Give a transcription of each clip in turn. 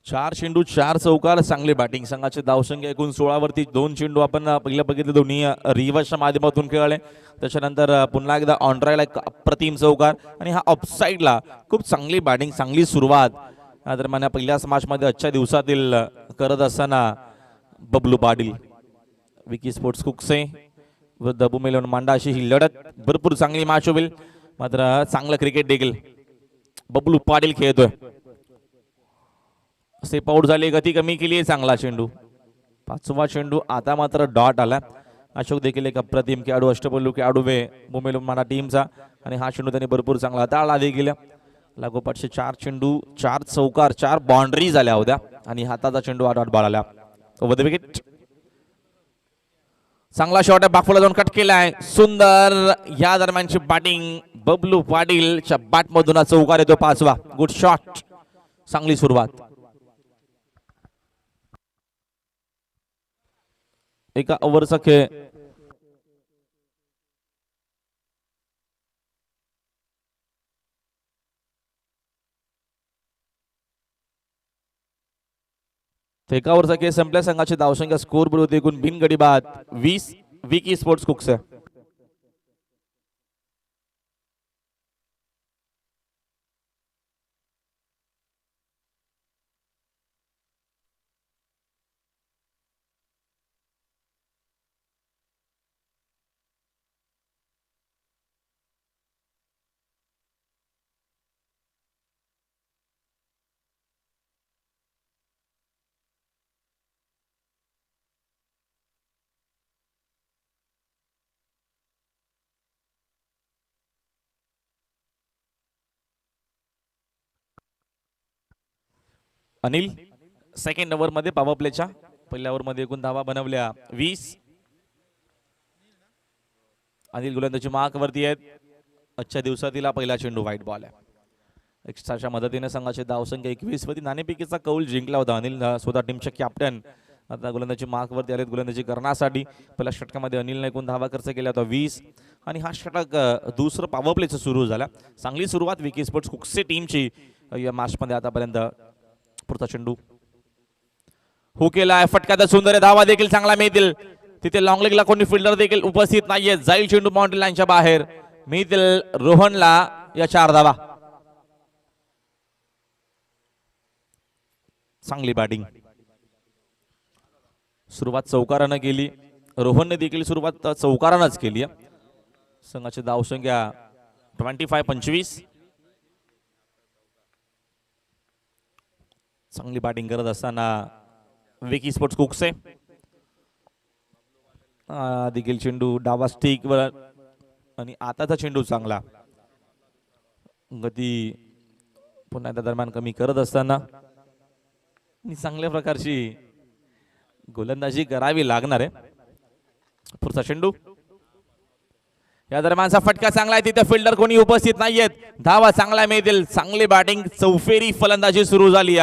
4 चेंडू 4 चौकार, चांगली बॅटिंग. संघाचे धावसंख्या एकूण 16 वरती 2 चेंडू आपण पहिल्या बघितले, दोन्ही रिव्हर्सच्या माध्यमातून खेळले. त्याच्यानंतर पुन्हा एकदा ऑन ड्राईव्हला एक अप्रतिम चौकार आणि हा ऑफसाईडला खूप चांगली बॅटिंग, चांगली सुरुवात दरम्यान पहिल्याच मॅचमध्ये आजच्या दिवसातील करत असताना बबलू पाटील. विकी स्पोर्ट्स कुकसे व दबू मेलून मांडा अशी ही लढत भरपूर चांगली मॅच होईल. मात्र चांगलं क्रिकेट देखील बबलू पाटील खेळतोय. स्टेप आउट झाली, गती कमी केली आहे. चांगला चेंडू, 5वा चेंडू. आता मात्र डॉट आला. अशोक देखील एक अप्रतिम खेळाडू, अष्टपैलू खेळाडू वे मुंबई माना टीमचा आणि हा चेंडू त्यांनी भरपूर चांगला हाताळला देखील. लागोपाठचे 4 चेंडू 4 चौकार 4 बाउंड्री झाल्या होत्या आणि हाताचा चेंडू 8 बाळाला. Over the wicket. चांगला शॉट आहे, बाफुला जाऊन कट केलाय. सुंदर या दरम्यानची बॅटिंग बबलू पाटीलच्या बॅट मधून चौकार येतो 5वा. गुड शॉट, चांगली सुरुवात. एका ओव्हरचा खेळ. एका ओव्हरचा खेळ संपल्या. संघाची धावसंख्या स्कोर बोर्ड एकूण बिनगडी बाद 20. Vicky sports Kukse. Anil second over मध्ये पॉवर प्लेच्या पहिल्या ओव्हर मध्ये एकूण धावा बनवल्या 20. अनिल गोलंदाजी मार्क वरती आहेत. आजच्या दिवसातील पहिला चेंडू व्हाईट बॉल आहे. एक्स्ट्राच्या मदतीने संघाची धावसंख्या 21 वरती. नाणेफेकीचा कौल जिंकला होता अनिल, स्वतः टीमचे कॅप्टन. आता गोलंदाजी मार्क वरती आलेत गोलंदाजी करण्यासाठी. पहिल्या षटकामध्ये अनिलने एकूण धावा खर्च केला होता 20 आणि हा षटक दुसरं पॉवर प्लेचं सुरू झाला. चांगली सुरुवात विकी स्पोर्ट्स कुकसे टीमची या मॅच मध्ये आतापर्यंत. पुढचा चेंडू हो केला, फटक्यात सुंदर धावा देखील चांगला मिळतील. तिथे लॉंग लेगला कोणी फिल्डर देखील उपस्थित नाहीये. जाईल चेंडू बाउंड्री लाईनच्या बाहेर. मिळतील रोहनला या 4 धावा. चांगली बॅटिंग, सुरुवात चौकारानं केली. रोहनने देखील सुरुवात चौकारानंच केली. संघाची धावसंख्या 25. चांगली बॅटिंग करत असताना विकी स्पोर्ट्स कुकसे. देखील चेंडू डावा स्टिक वर आणि आताचा चेंडू चांगला. गती पुन्हा त्या दरम्यान कमी करत असताना चांगल्या प्रकारची गोलंदाजी करावी लागणार आहे. पुढचा चेंडू या दरम्यानचा फटका चांगला आहे. तिथे फिल्डर कोणी उपस्थित नाहीयेत. धावा चांगला मिळतील. चांगली बॅटिंग, चौफेरी फलंदाजी सुरू झाली.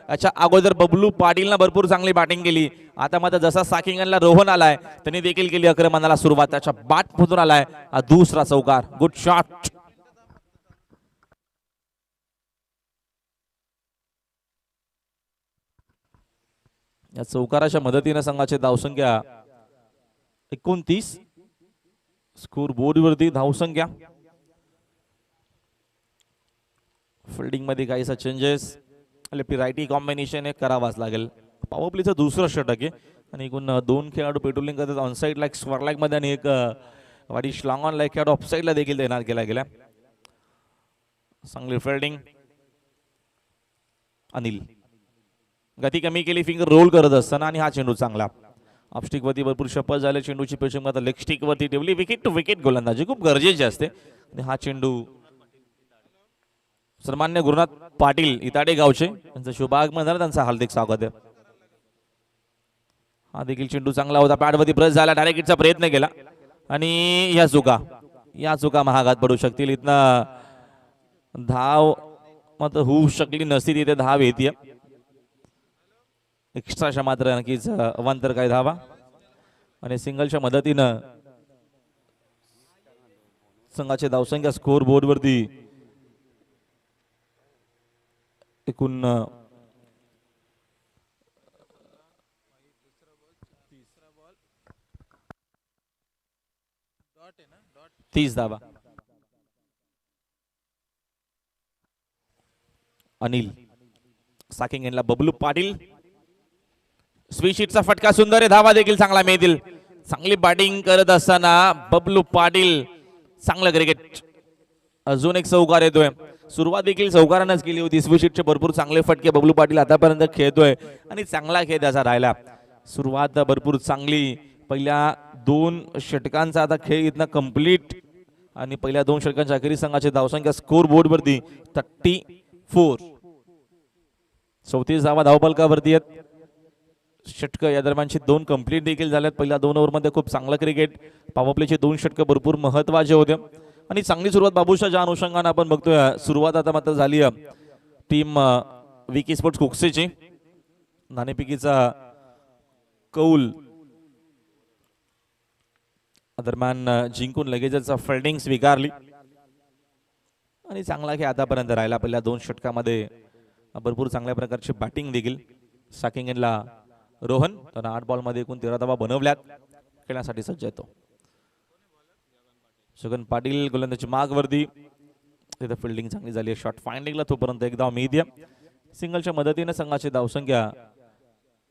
याच्या अगोदर बबलू पाटीलनं भरपूर चांगली बॅटिंग केली. आता मात्र जसा साकिंगनला रोहन आलाय त्यांनी देखील केली आक्रमणाला सुरुवात. त्याच्या बॅट मधून आलाय दुसरा चौकार. Good shot. या चौकाराच्या मदतीने संघाची धावसंख्या 29. स्कोर बोर्ड वरती धावसंख्या. फिल्डिंग मध्ये काहीसा चेंजेस रायटी कॉम्बिनेशन एक करावाच लागेल. पॉवर प्लेचं दुसरं षटक आहे आणि एकूण 2 खेळाडू पेट्रोलिंग करतात. ऑनसाईड लाईक स्क्वेअर लाईक मध्ये आणि एक वाडी श्लॉंग ऑन लाईक खेळाडू ऑफसाईडला देखील तैनात केला गेला. चांगली फिल्डिंग. अनिल गती कमी केली, फिंगर रोल करत असताना आणि हा चेंडू चांगला. ऑफस्टिक वरती भरपूर शपथ झाले. चेंडूची पेशिंग आता लेग स्टिक वरती ठेवली. विकेट टू विकेट गोलंदाजी खूप गरजेची असते आणि हा चेंडू सन्मान्य गुरुनाथ पाटील इताडे गावचे त्यांचं शुभागमन झालं, त्यांचं हार्दिक स्वागत आहे. हा देखील चेंडू चांगला होता. पॅडवरती प्रेस झाला, डायरेक्ट हिटचा प्रयत्न केला आणि या चुका महागात पडू शकतील. इथनं धाव मात्र होऊ शकली नसती. तिथे धाव येते. एक्स्ट्राच्या मात्र नक्कीच अवांतर काय धावा आणि सिंगलच्या मदतीनं संघाचे धावसंख्या स्कोर बोर्ड वरती एकूण 30 धावा. अनिल साकिंग एंडला बबलू पाटील. स्वीशीटचा फटका सुंदर आहे. धावा देखील चांगला मिळतील. चांगली बॅटिंग करत असताना बबलू पाटील चांगलं क्रिकेट. अजून एक चौकार येतोय. सुरुवात देखील चौकारानंच केली होती. स्वीशीटचे भरपूर चांगले फटके बबलू पाटील आतापर्यंत खेळतोय आणि चांगला खेळ त्याचा राहिला. सुरुवात भरपूर चांगली. पहिल्या 2 षटकांचा आता खेळ इथनं कंप्लीट आणि पहिल्या 2 षटकांच्या अखेरीस संघाची धावसंख्या स्कोर बोर्ड वरती 34. 34 धावा धावपलकावरती आहेत. षटक या दरम्यानचे 2 कंप्लीट देखील झाल्यात. पहिल्या 2 ओव्हरमध्ये खूप चांगलं क्रिकेट. पॉवर प्लेचे 2 षटक भरपूर महत्वाचे होते आणि चांगली सुरुवात बाबूशा ज्या अनुषंगाने आपण बघतोय. सुरुवात आता मात्र झाली टीम विकी स्पोर्ट्स कुकसेची. नाणेफेकीचा कौल दरम्यान जिंकून लगेचच फिल्डिंग स्वीकारली आणि चांगला खेळ आतापर्यंत राहिला. पहिल्या 2 षटकामध्ये भरपूर चांगल्या प्रकारची बॅटिंग देखील. साकिंग एंडला रोहन. त्यानं 8 बॉलमध्ये एकूण 13 धावा बनवल्यात. खेळण्यासाठी सज्ज येतो. जगन पाटील गोलंदाजी मागवरती. तिथे फिल्डिंग चांगली झाली आहे. शॉट फाइंडिंगला तोपर्यंत एक धाव मीडियम. सिंगलच्या मदतीने संघाची धावसंख्या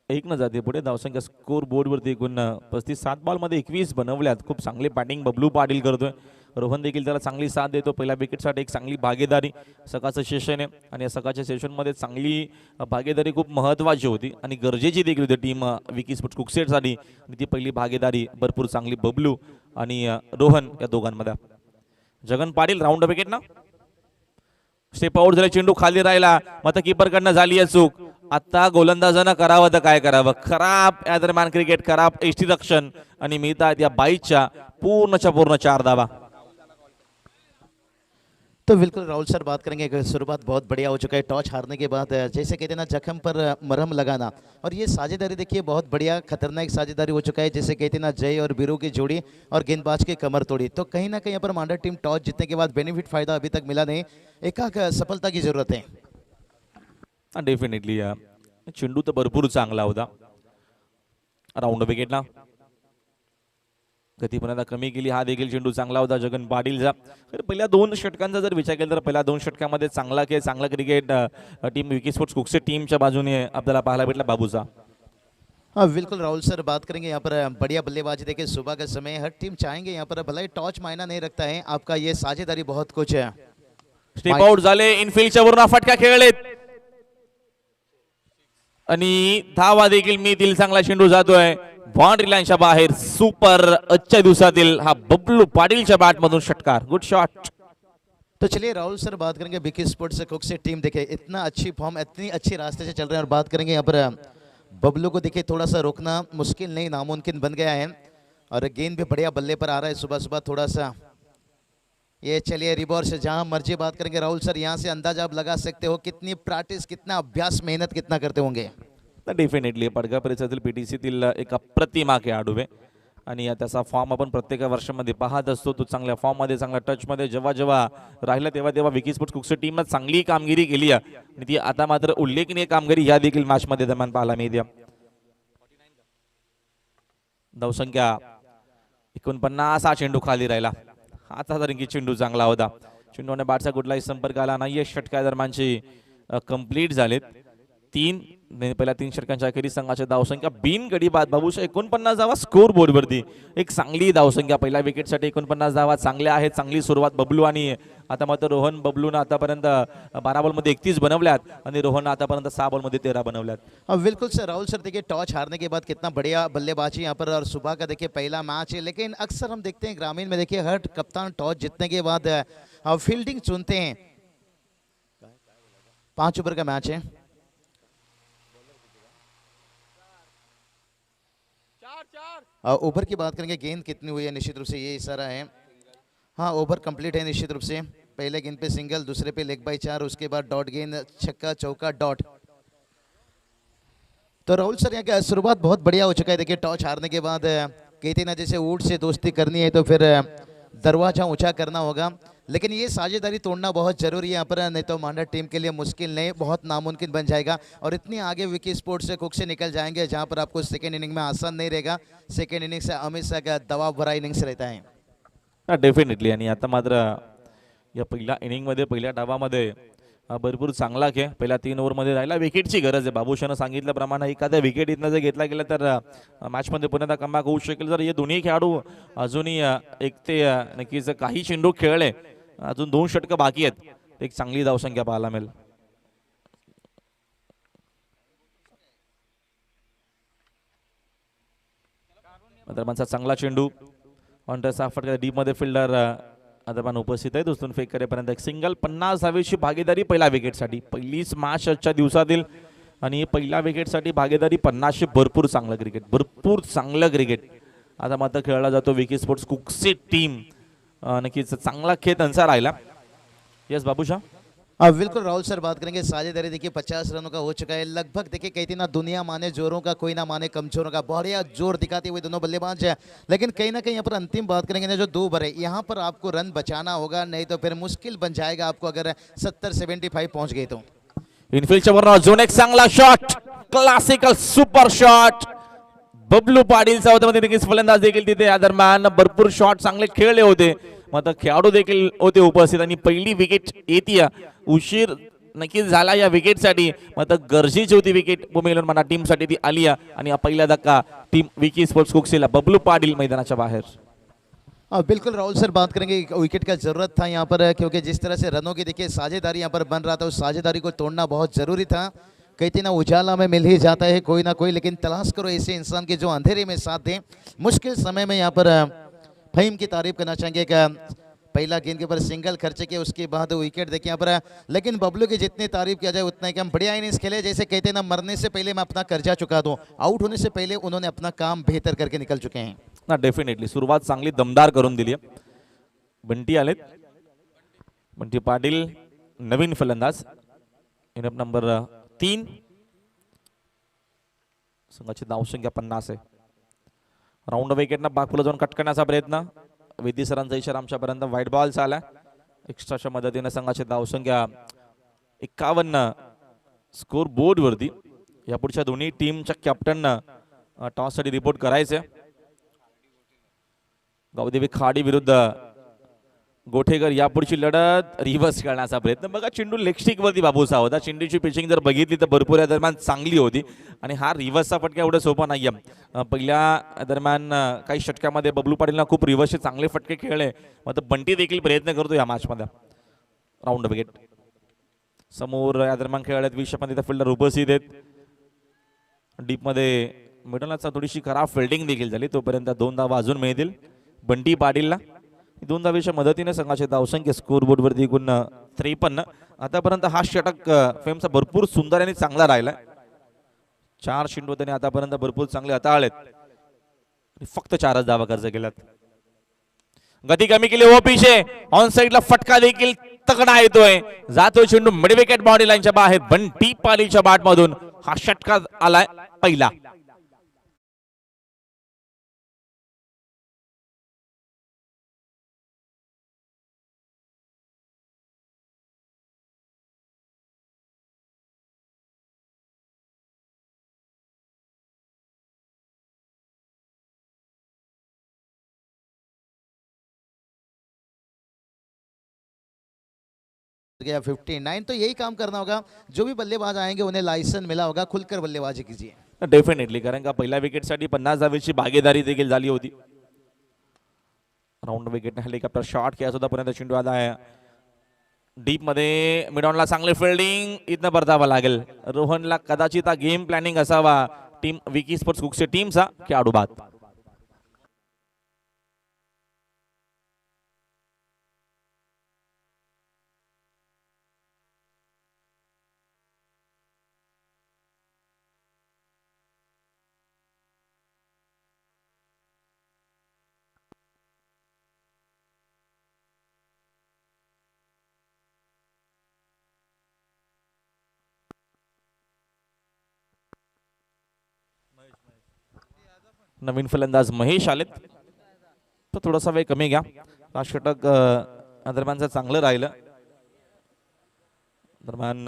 1 न जाते पुढे. धावसंख्या स्कोर बोर्डवरती एकूण 35. 7 बॉलमध्ये 21 बनवल्यात. खूप चांगली बॅटिंग बबलू पाटील करतोय. रोहन देखील त्याला चांगली साथ देतो. पहिल्या विकेटसाठी एक चांगली भागीदारी सकाळचं सेशन आहे आणि या सकाळच्या सेशनमध्ये चांगली भागीदारी खूप महत्त्वाची होती आणि गरजेची देखील होती टीम विकी स्पोर्ट्स कुकसेटसाठी. ती पहिली भागीदारी भरपूर चांगली बबलू आणि रोहन या दोघांमध्ये. जगन पाटील राऊंड विकेट ना. स्टेप आउट झाले. चेंडू खाली राहिला. मात्र कीपरकडनं झाली आहे चूक. आता गोलंदाजानं करावं तर काय करावं. खराब या दरम्यान क्रिकेट. खराब रक्षण आणि मिळतात या 22च्या पूर्णच्या पूर्ण 4 धावा. तो बिल्कुल राहुल सर बात करेंगे. शुरुआत बहुत बढ़िया हो चुका है. टॉस हारने के बाद जैसे कहते हैं ना जख्म पर मरहम लगाना, और ये साझेदारी देखिए बहुत बढ़िया खतरनाक साझेदारी हो चुका है. जैसे कहते हैं ना जय और बीरू की जोड़ी और गेंदबाज की कमर तोड़ी. तो कहीं ना कहीं यहाँ पर मांडा टीम टॉस जीतने के बाद बेनिफिट फायदा अभी तक मिला नहीं. एकाक सफलता की जरूरत है. डेफिनेटली चेंडू तर भरपूर चांगला होता. राऊंड विकेटला गती पण आता कमी केली. हा देखील चेंडू चांगला होता जगन पाटीलचा. तर पहिल्या 2 षटकांचा जर विचार केला तर पहिल्या 2 षटकामध्ये चांगला खेळ चांगला cricket team Vicky sports Kukse टीमच्या बाजूने आपल्याला पाहायला भेटला बाबूचा. हाँ बिल्कुल राहुल सर बात करेंगे. यहाँ पर बढ़िया बल्लेबाजी देखिए. सुबह का समय हर टीम चाहेंगे यहाँ पर भले ही टॉस मायना नहीं रखता है. आपका ये साझेदारी बहुत कुछ है. स्टेप आउट झाले. इनफिल्डच्या वरून फटका खेळलेत आणि धावा देखील मिळतील. चांगला चेंडू जातोय बाउंड्री लाईनच्या बाहेर. सुपर. आजच्या दिवसातील हा बबलू पाटीलच्या बॅट मधून षटकार. Good shot. तो चलिए राहुल सर बात करेंगे विकी स्पोर्ट्स से कुक से टीम देखिए इतना अच्छी फॉर्म इतनी अच्छी रास्ते से चल रहे हैं. और बात करेंगे यहाँ पर बबलू को देखिए थोड़ा सा रोकना मुश्किल नहीं नामुमकिन बन गया है. और गेंद भी बढ़िया बल्ले पर आ रहा है. सुबह सुबह थोड़ा सा ये चलिए रिबॉर से जहाँ मर्जी बात करेंगे राहुल सर. यहाँ से अंदाजा आप लगा सकते हो कितनी प्रैक्टिस कितना अभ्यास मेहनत कितना करते होंगे. डेफिनेटली पडगा परिसरातील पीटीसीतील एक अप्रतिम खेळाडू आहे आणि त्याचा फॉर्म आपण प्रत्येक वर्षामध्ये पाहत असतो. तो चांगल्या फॉर्ममध्ये चांगल्या टचमध्ये जेव्हा जेव्हा राहिला तेव्हा तेव्हा विकी स्पोर्ट्स कुकसे टीमने चांगली कामगिरी केली आहे आणि ती आता मात्र उल्लेखनीय कामगिरी या देखील मॅचमध्ये दरम्यान पाहायला मिळते. धावसंख्या 49. हा चेंडू खाली राहिला. आता तरंगी चेंडू चांगला होता. चेंडूने बॅटचा कुठलाही संपर्क आला नाही. षटका दरम्यानची कंप्लीट झालेत. 3 पहिल्या 3 षटकांच्या अखेरीस संघाची धावसंख्या बिन गडी बाद बाबूशा 49 धावा स्कोर बोर्ड वरती. एक चांगली धावसंख्या. पहिल्या विकेटसाठी 49 धावा चांगल्या आहेत. चांगली सुरुवात बबलू आणि आता मात्र रोहन. बबलून आतापर्यंत 12 बॉलमध्ये 31 बनवल्यात आणि रोहन आतापर्यंत 6 बॉलमध्ये 13 बनवल्यात. बिल्कुल सर राहुल सर देखिए टॉस हारने के बाद कितना बढ़िया बल्लेबाजी यहाँ पर. और सुबह का देखिए पहला मैच है. लेकिन अक्सर हम देखते हैं ग्रामीण में देखिए हर कप्तान टॉस जीतने के बाद फील्डिंग चुनते हैं. 5 ओवर का मैच है. ओवर की बात करेंगे. गेंद कितनी हुई है निश्चित रूप से ये इशारा है. हाँ ओवर कंप्लीट है निश्चित रूप से. पहले गेंद पे सिंगल दूसरे पे लेग बाई 4 उसके बाद डॉट गेंद छक्का चौका डॉट. तो राहुल सर यहाँ की शुरुआत बहुत बढ़िया हो चुका है. देखिए टॉस हारने के बाद कहते ना जैसे ऊँट से दोस्ती करनी है तो फिर दरवाजा ऊंचा करना होगा. लेकिन ये साझेदारी तोड़ना बहुत जरूरी है यहाँ पर. नहीं तो मांडा टीम के लिए मुश्किल नहीं बहुत नामुमकिन बन जाएगा. और इतनी आगे विकी स्पोर्ट्स से कुक से निकल जाएंगे जहाँ पर आपको सेकेंड इनिंग में आसान नहीं रहेगा. सेकेंड इनिंग से हमेशा का दबाव भरा इनिंग्स रहता है. डेफिनेटली. आणि आता मात्र या पहिल्या इनिंगमध्ये पहिल्या डावामध्ये भरपूर चांगला खेळ पहिल्या 3 ओव्हरमध्ये राहिला. विकेटची गरज आहे. बाबूशानं सांगितल्याप्रमाणे एखाद्या विकेट इथनं जर घेतला गेला तर मॅचमध्ये पुन्हा कमबॅक होऊ शकेल. जर हे दोन्ही खेळाडू अजूनही एक ते नक्कीच काही चेंडू खेळले, अजून 2 षटकं बाकी आहेत, एक चांगली धावसंख्या पाहायला मिळेल. दरम्यानचा चांगला चेंडू ऑन द फटका डीप मध्ये फिल्डर दरम्यान उपस्थित आहे. दुसरून फेक करेपर्यंत एक सिंगल. 50 धावेची भागीदारी पहिल्या विकेटसाठी. पहिलीच मॅच आजच्या दिवसातील आणि पहिल्या विकेटसाठी भागीदारी 50. भरपूर चांगलं क्रिकेट, भरपूर चांगलं क्रिकेट आता मात्र खेळला जातो. विकी स्पोर्ट्स कुकसे टीम नक्कीच चांगला खेळ त्यांचा राहिला. यस बाबूशा. बिल्कुल राहुल सर, बात करेंगे साझेदारी देखिए 50 रनों का हो चुका है लगभग। देखिए कहती ना दुनिया माने जोरों का कोई ना माने कमजोरों का, बढ़िया जोर दिखाते हुए दोनों बल्लेबाज है। लेकिन कहीं ना कहीं यहाँ पर अंतिम बात करेंगे ना, जो 2 ओवर है यहाँ पर आपको रन बचाना होगा, नहीं तो फिर मुश्किल बन जाएगा आपको अगर 70-75 पहुंच गए तो। इनफिल्डच्या वर अजून एक चांगला shot, classical super shot Bablu पाटीलचा होता. मध्ये नक्कीच फलंदाज देखील तिथे या दरम्यान भरपूर शॉट चांगले खेळले होते. मात्र खेळाडू देखील होते उपस्थित आणि पहिली विकेट येते. उशीर नक्कीच झाला या विकेटसाठी, मात्र गरजेची होती विकेट भूमिगलन म्हणा टीमसाठी ती आली आणि पहिला धक्का टीम विकी स्पोर्ट्स कुकसेला. बबलू पाटील मैदानाच्या बाहेर. बिल्कुल राहुल सर, बात करेंगे विकेट का जरूरत था यहाँ पर, क्योंकि जिस तरह से रनों की देखिए साझेदारी यहाँ पर बन रहा था, उस साझेदारी को तोड़ना बहुत जरूरी था। कहते ना उजाला में मिल ही जाता है कोई ना कोई, लेकिन तलाश करो ऐसे इंसान के जो अंधेरे में साथ दें मुश्किल समय में। यहाँ पर फहीम की तारीफ करना चाहेंगे कि पहला गेंद के ऊपर सिंगल खर्चे के, उसके बाद विकेट देखिए यहाँ पर। लेकिन बबलू की जितनी तारीफ किया जाए उतना ही कम। बढ़िया इनिंग्स खेले, जैसे कहते हैं ना मरने से पहले मैं अपना कर्जा चुका दूं, आउट होने से पहले उन्होंने अपना काम बेहतर करके निकल चुके हैं ना. डेफिनेटली सुरुवात चांगली दमदार करून दिली. बंटी आलेत. बंटी पाटील नवीन फलंदाज, इनअप नंबर 3. संघाची धावसंख्या 50 आहे. राऊंड विकेटनं बागपुला जाऊन कट करण्याचा प्रयत्न. विधी सरांचा इशारा आमच्यापर्यंत व्हाईट बॉल आला. एक्स्ट्राच्या मदतीने संघाची धावसंख्या 51 स्कोर बोर्ड वरती. यापुढच्या दोन्ही टीमच्या कॅप्टननं टॉस साठी रिपोर्ट करायचे. गावदेवी खाडी विरुद्ध गोठेकर यापुढची लढत रिव्हर्स करण्याचा प्रयत्न. बघा चेंडू लेगस्टिक वरती बाबूचा होता. चेंडूची पिचिंग जर बघितली तर भरपूर या दरम्यान चांगली होती आणि हा रिव्हर्सचा फटका एवढा सोपा नाहीये. पहिल्या दरम्यान काही षटकामध्ये बबलू पाटीलला खूप रिव्हर्सचे चांगले फटके खेळले, मात्र बंटी देखील प्रयत्न करतो या मॅचमध्ये. राऊंड विकेट समोर या दरम्यान खेळाडूत 20 मध्ये फिल्डर उपस्थित आहेत. डीप मध्ये मिडलचा थोडीशी खराब फिल्डिंग देखील झाली, तोपर्यंत 2 धावा अजून मिळतील बंटी पाटीलला. 2 धावेच्या मदतीने संघाचे धावसंख्या स्कोर बोर्ड वरती एकूण 53. आतापर्यंत हा षटक फेमचा भरपूर सुंदर आणि चांगला राहिला. 4 चेंडू त्याने आतापर्यंत भरपूर चांगले हाताळलेत. फक्त 4च धावा खर्च केल्यात. गती कमी केली ओ पिछे. ऑन साइडला फटका देखील तगडा येतोय. जातोय चेंडू मिड विकेट बाउंड्री लाईनच्या बाहेर. बंटी पाटीलच्या बॅट मधून हा षटका आलाय पहिला. गया 59। तो यही काम करना होगा, जो भी बल्लेबाज आएंगे उन्हें लाइसेंस मिला होगा, खुलकर बल्लेबाजी कीजिए. डेफिनेटली, कारण का पहिल्या विकेटसाठी 50 धावेची भागीदारी देखील झाली होती. राऊंड विकेटने हेलिकॉप्टर शॉट केला सुद्धा पर्यंत चेंडू आला आहे डीप मध्ये. मिडॉनला चांगले फिल्डिंग, इथनं परतावा लागेल. रोहनला कदाचित हा गेम प्लॅनिंग असावा टीम विकी स्पोर्ट्स कुकचे टीमचा खेळाडू बाद. नवीन फलंदाज महेश आलेत, तर थोडासा वेळ कमी घ्या. हा षटक दरम्यानचं चांगलं राहिलं. दरम्यान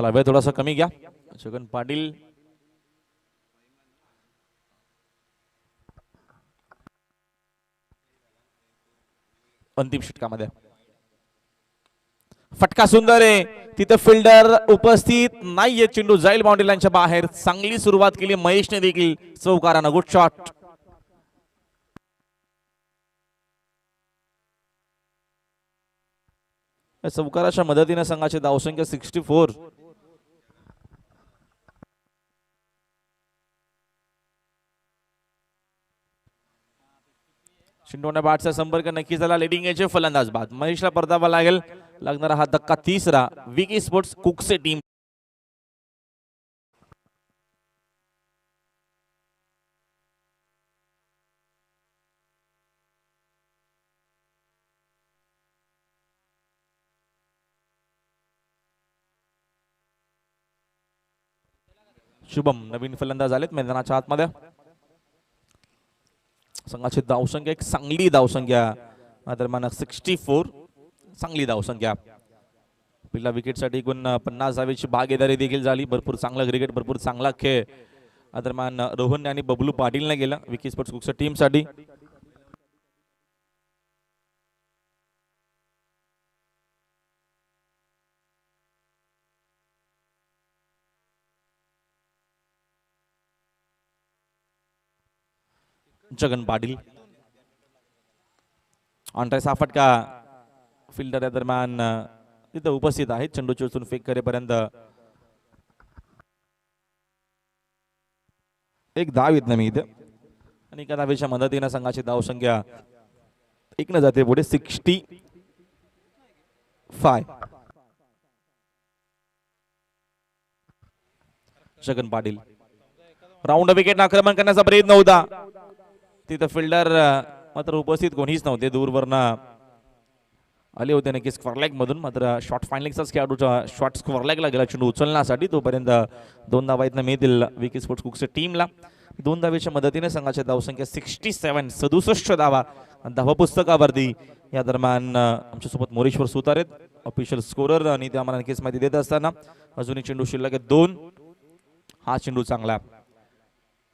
चला वेळ थोडासा कमी घ्या. छगन पाटील अंतिम षटकामध्ये. फटका सुंदर आहे, तिथे फिल्डर उपस्थित नाहीये, चेंडू जाईल बाउंड्री लाईनच्या बाहेर. चांगली सुरुवात केली महेशने देखील चौकारानं. Good shot. चौकाराच्या मदतीने संघाची धावसंख्या 64. चेंडूने बॅटचा संपर्क नक्की झाला. लेडिंग एजचे फलंदाज बाद. महेशला परतावा लागणारा हा धक्का तिसरा. Vicky sports Kukse team. शुभम नवीन फलंदाज आलेत मैदानाच्या आतमध्ये. संघाची धावसंख्या एक चांगली धावसंख्या दरम्यान 64. चांगली धावसंख्या. पहिल्या विकेटसाठी एकूण 50 धावेची भागीदारी देखील झाली. भरपूर चांगला क्रिकेट, भरपूर चांगला खेळ दरम्यान रोहन आणि बबलू पाटीलने गेला विकी स्पोर्ट्स कुकच्या टीमसाठी. छगन पाटील ऑनट्राय हा फटका. फिल्डर या दरम्यान तिथे उपस्थित आहे. चेंडू चोचून फेक करेपर्यंत एक धाव येत नाही इथे आणि एका धावेच्या मदतीने संघाची धावसंख्या एक न जाते पुढे 65. छगन पाटील राऊंड विकेट आक्रमण करण्याचा प्रयत्न होता. तिथं फिल्डर मात्र उपस्थित कोणीच नव्हते. दूरवरनं आले होते नक्की स्क्वेअर लेग मधून. मात्र शॉर्ट फायनलिंगचाच खेळाडूचा शॉर्ट स्क्वेअर लेगला गेला चेंडू उचलण्यासाठी. तोपर्यंत 2 धावा इथनं मिळतील विकी स्पोर्ट्स कुकच्या टीमला. 2 धावेच्या मदतीने संघाची धावसंख्या 67. 67 धावा धावा पुस्तकावरती. या दरम्यान आमच्यासोबत मोरेश्वर सुतार आहेत ऑफिशियल स्कोरर आणि ते आम्हाला नक्कीच माहिती देत असताना अजूनही चेंडू शिल्लक आहे 2. हा चेंडू चांगला.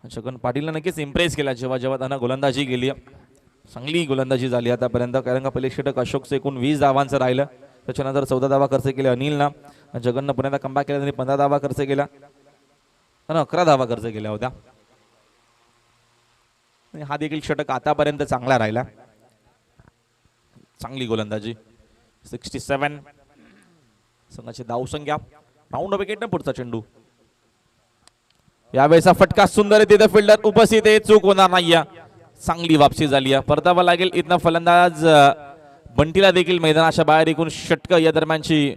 छगन पाटीलने नक्कीच इम्प्रेस केला जेव्हा जेव्हा त्यांना गोलंदाजी केली. चांगली गोलंदाजी झाली आतापर्यंत. कारण का पहिले षटक अशोकचं एकूण 20 धावांचं राहिलं. त्याच्यानंतर 14 धावा खर्च केले अनिलनं. जगननं पुन्हा कमबॅक केला, त्यांनी 15 धावा खर्च केला आणि 11 धावा खर्च केल्या होत्या. हा देखील षटक आतापर्यंत चांगला राहिला. चांगली गोलंदाजी. 67 संघाची धावसंख्या. राऊंड विकेटने पुढचा चेंडू. यावेळेचा फटका सुंदर आहे. तिथे फिल्डर उपस्थित आहे. चूक होणार नाही. चांगली वापसी झाली. परतावा लागेल इथनं फलंदाज बंटीला देखील मैदानाच्या बाहेर. एकूण षटक या दरम्यानची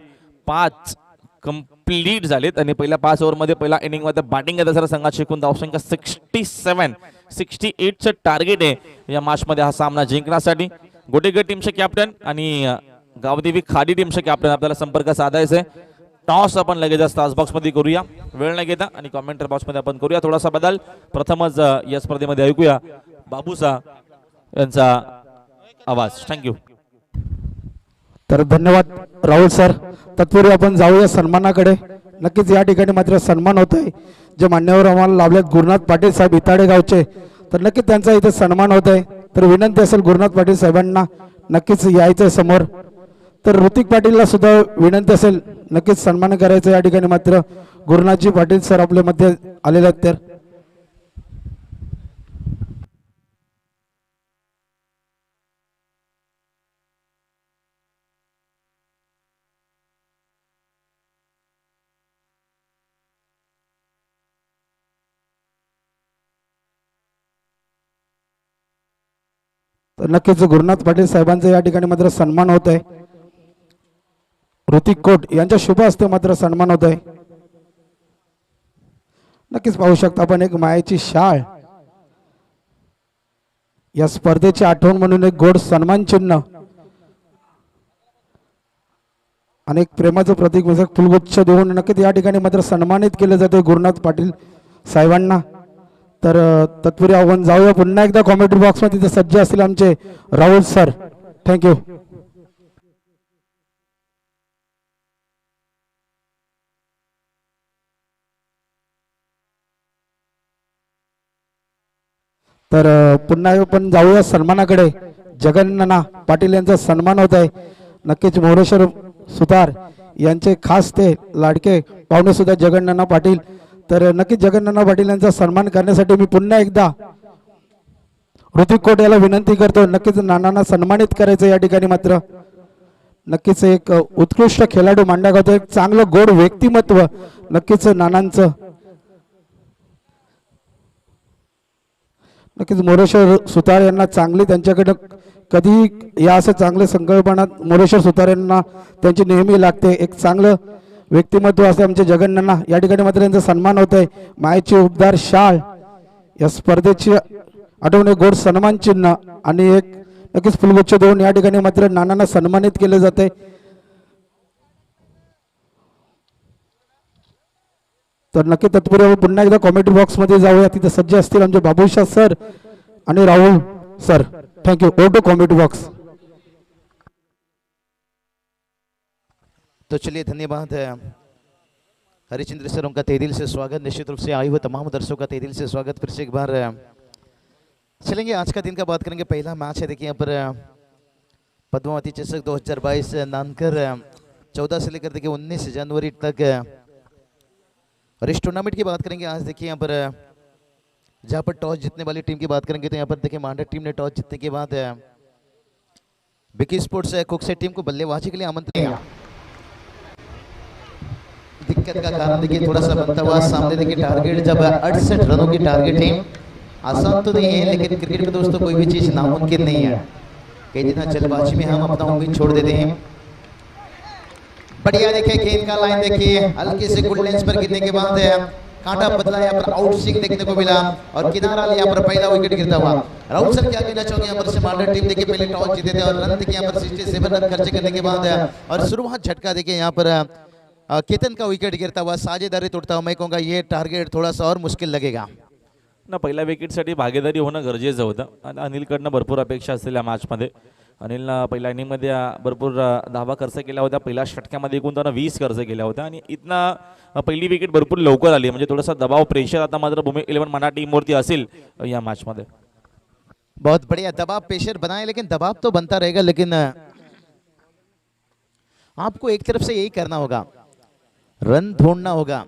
5 कंप्लीट झालेत आणि पहिल्या 5 ओव्हरमध्ये पहिल्या इनिंग मध्ये बॅटिंग करत संघाची एकूण धावसंख्या 67. 68चं टार्गेट आहे या मॅच मध्ये हा सामना जिंकण्यासाठी. गोटेगड टीमचे कॅप्टन आणि गावदेवी खाडी टीमचे कॅप्टन आपल्याला संपर्क साधायचा आहे. टॉस आपण लगेच तास बॉक्स मध्ये करूया वेळ न घेता आणि कॉमेंटर बॉक्स मध्ये आपण करूया थोडासा बदल. प्रथमच या स्पर्धेमध्ये ऐकूया बाबूसा यांचा आवाज. थँक्यू. तर धन्यवाद राहुल सर. तत्पूर्वी आपण जाऊया सन्मानाकडे. नक्कीच या ठिकाणी मात्र सन्मान होतोय. जे मान्यवर आम्हाला लाभलेत गुरुनाथ पाटील साहेब इताडे गावचे, तर नक्कीच त्यांचा इथे सन्मान होत आहे. तर विनंती असेल गुरुनाथ पाटील साहेबांना नक्कीच यायचं समोर. तर ऋतिक पाटीलला सुद्धा विनंती असेल नक्कीच सन्मान करायचं. या ठिकाणी मात्र गुरुनाथजी पाटील सर आपल्या मध्ये आलेले आहेत. तर नक्कीच गुरुनाथ पाटील साहेबांचा या ठिकाणी मात्र सन्मान होत आहे. ऋतिक कोट यांच्या शुभ हस्ते मात्र सन्मान होत आहे. नक्कीच पाहू शकता आपण एक मायेची शाळ. या स्पर्धेची आठवण म्हणून एक गोड सन्मान चिन्ह आणि एक प्रेमाचं प्रतीक म्हणजे फुलगुच्छ देऊन नक्कीच या ठिकाणी मात्र सन्मानित केले जाते गुरुनाथ पाटील साहेबांना. तर तत्पूर्वी आपण जाऊया पुन्हा एकदा कॉमेंट्री बॉक्स मध्ये. तिथे सज्ज असतील आमचे राहुल सर. थँक्यू. तर पुन्हा आपण जाऊया सन्मानाकडे. जगन्नाना पाटील यांचा सन्मान होत आहे. नक्कीच मोरेश्वर सुतार यांचे खास ते लाडके पाहुणे सुद्धा जगन्नाना पाटील. तर नक्कीच जगन्नाना पाटील यांचा सन्मान करण्यासाठी मी पुन्हा एकदा ऋतिक कोट याला विनंती करतो. नक्कीच नानांना सन्मानित करायचं या ठिकाणी. मात्र नक्कीच एक उत्कृष्ट खेळाडू मांडा गावतो, एक चांगलं गोड व्यक्तिमत्व नक्कीच नानांचं. नक्कीच मोरेश्वर सुतार यांना चांगली त्यांच्याकडे कधी या असं चांगले संकल्पनात मोरेश्वर सुतार यांना त्यांची नेहमी लागते. एक चांगलं व्यक्तिमत्व असते आमचे जगन्नाना. या ठिकाणी मात्र यांचा सन्मान होत आहे. मायेची उबदार शाळ या स्पर्धेची आठवणे गोड सन्मान चिन्ह आणि एक नक्कीच फुलगुच्छ देऊन या ठिकाणी मात्र नानांना सन्मानित केले जाते. तर नक्की तत्पूर्वी आपण पुन्हा एकदा कॉमेंट्री बॉक्स मध्ये जाऊया. तिथे सज्ज असतील आमचे बाबूशाह सर आणि राहुल सर. थँक्यू. ओ टू कॉमेंट्री बॉक्स. तो चलिए धन्यवाद हरिचंद्र सर, उनका तहे दिल से स्वागत. निश्चित रूप से आए हुए तमाम दर्शकों का तहे दिल से स्वागत. फिर से एक बार चलेंगे. आज का दिन का बात करेंगे. पहला मैच है देखिए यहाँ पर पद्मावती चषक 2022 नानकर 14 से लेकर देखिए 19 जनवरी तक. और इस टूर्नामेंट की बात करेंगे आज देखिए यहाँ पर जहाँ पर टॉस जीतने वाली टीम की बात करेंगे तो यहाँ पर देखिए मांडा टीम ने टॉस जीतने के बाद विकी स्पोर्ट्स कुकसे टीम को बल्लेबाजी के लिए आमंत्रित किया. दिक्कत का कारण देखिए थोड़ा सा बनता हुआ सामने देखिए टारगेट जब 68 रनों की टारगेट है. आसान तो नहीं है लेकिन क्रिकेट में दोस्तों कोई भी चीज नामुमकिन नहीं है. कई दिन जल्दबाजी में हम अपना उम्मीद छोड़ देते हैं. बढ़िया देखिए गेंद का लाइन देखिए हल्के से गुड लेंस पर गिरने के बाद कांटा बदला यहाँ पर आउट स्विंग देखने को मिला और किनारा यहाँ पर पहला विकेट गिरता हुआ. राहुल सर क्या कहना चाहोगे यहाँ पर से मांडा टीम देखिए पहले टॉस जीते थे और रन देखिए यहाँ पर 67 रन खर्च करने के बाद और शुरुआत झटका देखिए यहाँ पर केतन का विकेट गिरता हुआ साझेदारी तोड़ता हुआ. मैं कहूँगा ये टार्गेट थोड़ा सा और मुश्किल लगेगा ना. पहिल्या विकेटसाठी भागीदारी होणं गरजेचं होतं आणि अनिलकडनं भरपूर अपेक्षा असतील या मॅचमध्ये. अनिलनं पहिल्या इनिंगमध्ये भरपूर धावा खर्च केल्या होत्या. पहिल्या षटक्यामध्ये एकूण त्यानं 20 खर्च केल्या होत्या आणि इथनं पहिली विकेट भरपूर लवकर आली. म्हणजे थोडासा दबाव प्रेशर आता मात्र भूमी 11 मना टीमवरती असेल या मॅचमध्ये. बहुत बढ़िया दबाव प्रेशर बनाए लेकिन दबाव तो बनता रहेगा. लेकिन आपको एक तरफ से यही करना होगा, रन ढूंढना होगा.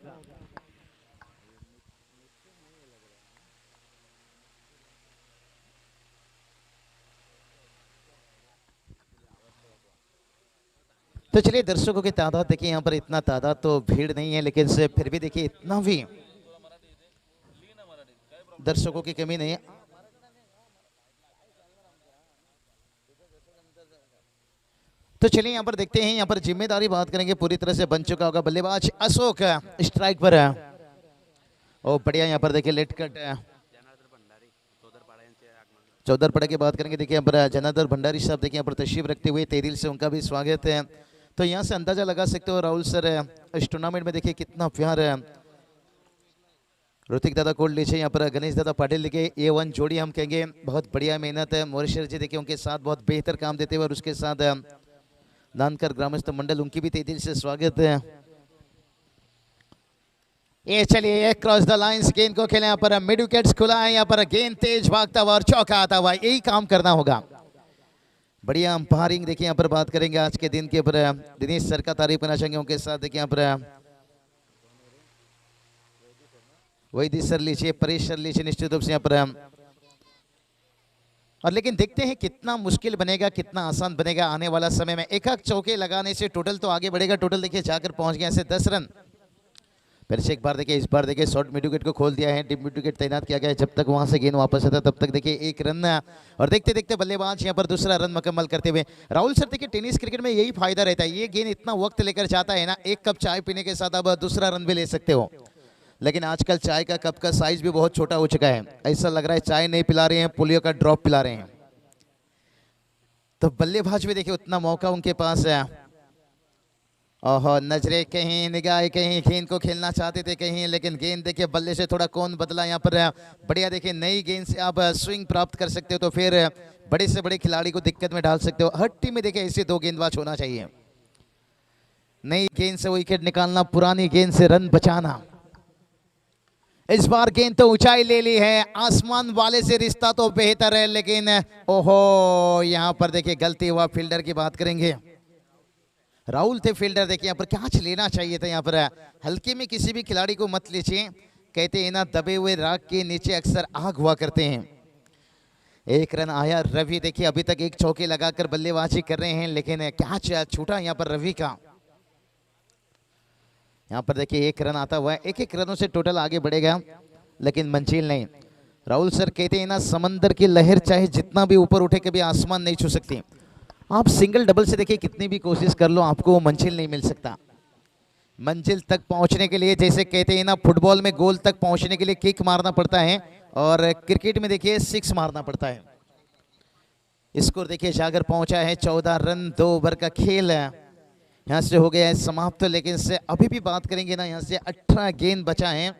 तो चलिए दर्शकों की तादाद देखिए यहाँ पर इतना तादाद तो भीड़ नहीं है लेकिन से फिर भी देखिए इतना भी दर्शकों की कमी नहीं है. तो चलिए यहाँ पर देखते हैं. यहाँ पर जिम्मेदारी बात करेंगे पूरी तरह से बन चुका होगा. बल्लेबाज अशोक स्ट्राइक पर है. ओ बढ़िया यहाँ पर देखिए लेट कट चौधरपाड़ा की बात करेंगे. देखिए यहाँ पर जनार्दन भंडारी साहब देखिए यहाँ पर तशरीफ रखते हुए तहे दिल से उनका भी स्वागत है. तो यहाँ से अंदाजा लगा सकते हो राहुल सर इस टूर्नामेंट में देखिए कितना प्यार है. ऋतिक दादा कोल्ड लीजिए यहाँ पर गणेश दादा पाटिल देखिए A1 जोड़ी हम कहेंगे. बहुत बढ़िया मेहनत है. मोरेश्वर जी देखिए उनके साथ बहुत बेहतर काम देते हुए और उसके साथ नानकर ग्रामस्थ मंडल उनकी भी तहे दिल से स्वागत है. ये चलिए क्रॉस द लाइंस गेंद को खेले. यहाँ पर मिड विकेट्स खुला है. यहाँ पर गेंद तेज भागता हुआ और चौका आता हुआ. यही काम करना होगा. बढ़िया अंपायरिंग देखिए यहाँ पर बात करेंगे आज के दिन के ऊपर. दिनेश सर का तारीफ करना चाहेंगे. उनके साथ देखिए यहाँ पर वैदिक सर लीजिए, परेश सर लीजिए निश्चित रूप से यहाँ पर. और लेकिन देखते हैं कितना मुश्किल बनेगा, कितना आसान बनेगा आने वाला समय में. एक चौके लगाने से टोटल तो आगे बढ़ेगा. टोटल देखिए जाकर पहुंच गया ऐसे 10 रन. फिर से एक बार देखिए इस बार देखिए शॉर्ट मिड विकेट को खोल दिया है. डीप मिड विकेट तैनात किया गया है. जब तक वहां से गेंद वापस आता तब तक देखिए 1 रन. और देखते देखते बल्लेबाज यहां पर दूसरा रन मुकम्मल करते हुए. राहुल सर देखिए टेनिस क्रिकेट में यही फायदा रहता है. ये गेंद इतना वक्त लेकर जाता है ना. 1 कप चाय पीने के साथ अब दूसरा रन भी ले सकते हो. लेकिन आजकल चाय का कप का साइज भी बहुत छोटा हो चुका है. ऐसा लग रहा है चाय नहीं पिला रहे हैं, पोलियो का ड्रॉप पिला रहे हैं. तो बल्लेबाज भी देखिए उतना मौका उनके पास है. ओहो नजरे कहीं निगाह कहीं गेंद को खेलना चाहते थे कहीं, लेकिन गेंद देखिए बल्ले से थोड़ा कौन बदला यहाँ पर. बढ़िया देखिए नई गेंद से आप स्विंग प्राप्त कर सकते हो तो फिर बड़े से बड़े खिलाड़ी को दिक्कत में डाल सकते हो. हर टीम में देखिए ऐसे 2 गेंदबाज होना चाहिए. नई गेंद से विकेट निकालना, पुरानी गेंद से रन बचाना. इस बार गेंद तो ऊंचाई ले ली है, आसमान वाले से रिश्ता तो बेहतर है, लेकिन ओहो यहाँ पर देखिए गलती हुआ। फील्डर की बात करेंगे, राहुल थे फील्डर। देखिए यहाँ पर कैच लेना चाहिए था। यहाँ पर हल्के में किसी भी खिलाड़ी को मत लीजिए, कहते हैं ना दबे हुए राख के नीचे अक्सर आग हुआ करते हैं। एक रन आया रवि, देखिए अभी तक एक चौके लगाकर बल्लेबाजी कर रहे हैं, लेकिन कैच छूटा यहाँ पर रवि का। यहाँ पर देखिए एक रन आता हुआ है, एक एक रनों से टोटल आगे बढ़ेगा, लेकिन मंजिल नहीं। राहुल सर कहते हैं ना समंदर की लहर चाहे जितना भी ऊपर उठे कभी आसमान नहीं छू सकती। आप सिंगल डबल से देखिए कितनी भी कोशिश कर लो, आपको मंजिल नहीं मिल सकता। मंजिल तक पहुंचने के लिए जैसे कहते हैं ना फुटबॉल में गोल तक पहुंचने के लिए किक मारना पड़ता है, और क्रिकेट में देखिए सिक्स मारना पड़ता है। स्कोर देखिए जाकर पहुंचा है 14 रन, 2 ओवर का खेल यहाँ से हो गया है समाप्त। लेकिन से अभी भी बात करेंगे ना, यहाँ से 18 गेंद बचा है,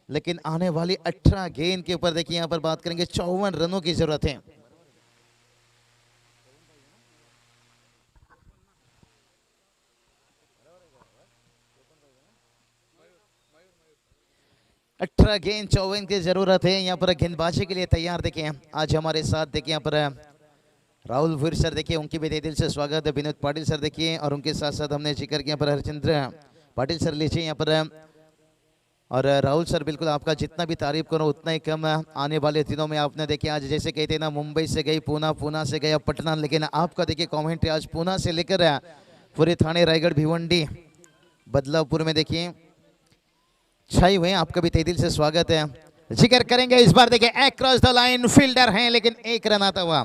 लेकिन आने वाली 18 गेंद के ऊपर देखिए यहाँ पर बात करेंगे 54 रनों की जरूरत है। अठारह गेंद 54 की जरूरत है। यहाँ पर गेंदबाजी के लिए तैयार देखिए आज हमारे साथ देखिए यहाँ पर राहुल भूर सर, देखिए उनकी भी दिल से स्वागत है। विनोद पाटिल सर देखिए, और उनके साथ साथ हमने जिक्र किया पर हरचंद्र पाटिल सर लीजिए यहाँ पर। और राहुल सर बिल्कुल आपका जितना भी तारीफ करो उतना ही कम। आने वाले दिनों में आपने देखिए आज जैसे कहते हैं ना मुंबई से गई पूना, पूना से गया पटना, लेकिन आपका देखिए कॉमेंट्री आज पूना से लेकर पूरे थाने, रायगढ़, भिवंडी, बदलापुर में देखिए छाई हुए। आपका भी तहे दिल से स्वागत है। जिक्र करेंगे इस बार देखिए अक्रॉस द लाइन फील्डर हैं, लेकिन एक रन आता हुआ।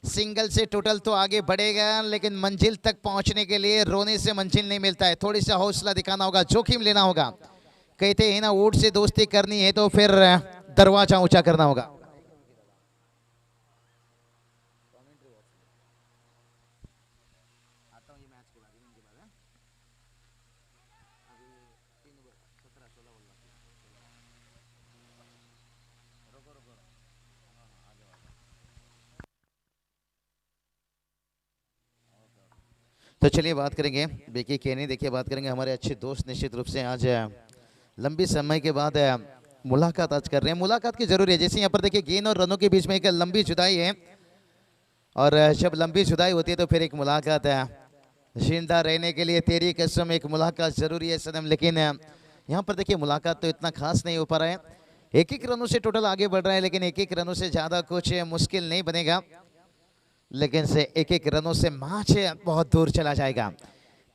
सिंगल से टोटल तो आगे बढ़ेगा, लेकिन मंजिल तक पहुंचने के लिए रोने से मंजिल नहीं मिलता है, थोड़ी सा हौसला दिखाना होगा, जोखिम लेना होगा। कहते हैं ना ऊंट से दोस्ती करनी है तो फिर दरवाजा ऊंचा करना होगा। तो चलिए बात करेंगे बेकी केनी, देखिए बात करेंगे हमारे अच्छे दोस्त निश्चित रूप से आज लंबी समय के बाद मुलाकात आज कर रहे हैं। मुलाकात की जरूरी है, जैसे यहाँ पर देखिए गेंद और रनों के बीच में एक लंबी जुदाई है, और जब लंबी जुदाई होती है तो फिर एक मुलाकात है। जिंदा रहने के लिए तेरी कसम एक मुलाकात जरूरी है सनम, लेकिन यहाँ पर देखिए मुलाकात तो इतना खास नहीं हो पा रहा है। एक एक रनों से टोटल आगे बढ़ रहा है, लेकिन एक एक रनों से ज़्यादा कुछ मुश्किल नहीं बनेगा, लेकिन से एक एक रनों से मैच बहुत दूर चला जाएगा।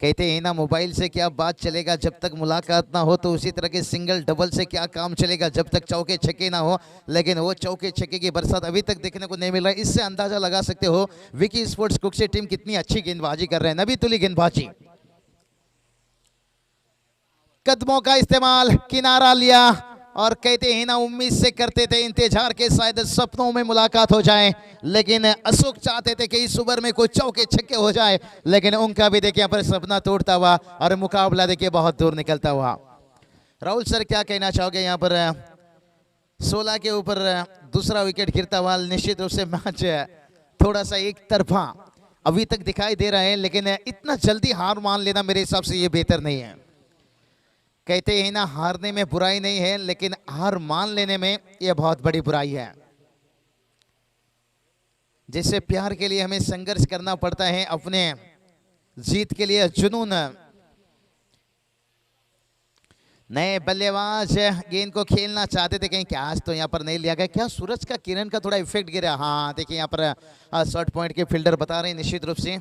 कहते हैं ना मोबाइल से क्या बात चलेगा जब तक मुलाकात ना हो, तो उसी तरह के सिंगल डबल से क्या काम चलेगा जब तक चौके छक्के ना हो। लेकिन वो चौके छक्के की बरसात अभी तक देखने को नहीं मिल रहा है। इससे अंदाजा लगा सकते हो विकी स्पोर्ट्स कुक्से टीम कितनी अच्छी गेंदबाजी कर रहे हैं। नबी तुली गेंदबाजी, कदमों का इस्तेमाल, किनारा लिया, और कहते हैं ना उम्मीद से करते थे इंतजार के शायद सपनों में मुलाकात हो जाए, लेकिन अशोक चाहते थे कि इस ओवर में कोई चौके छक्के हो जाए, लेकिन उनका भी देखिए यहाँ पर सपना टूटता हुआ और मुकाबला देखिए बहुत दूर निकलता हुआ। राहुल सर क्या कहना चाहोगे यहाँ पर 16 के ऊपर दूसरा विकेट गिरता हुआ? निश्चित रूप से मैच थोड़ा सा एक तरफा अभी तक दिखाई दे रहा है, लेकिन इतना जल्दी हार मान लेना मेरे हिसाब से ये बेहतर नहीं है। कहते हैं ना हारने में बुराई नहीं है, लेकिन हार मान लेने में यह बहुत बड़ी बुराई है। जैसे प्यार के लिए हमें संघर्ष करना पड़ता है, अपने जीत के लिए जुनून। नए बल्लेबाज गेंद को खेलना चाहते थे, कहीं कैच तो यहाँ पर नहीं लिया गया। क्या सूरज का किरण का थोड़ा इफेक्ट गिरा? हाँ देखिए यहाँ पर शॉर्ट पॉइंट के फील्डर बता रहे हैं निश्चित रूप से।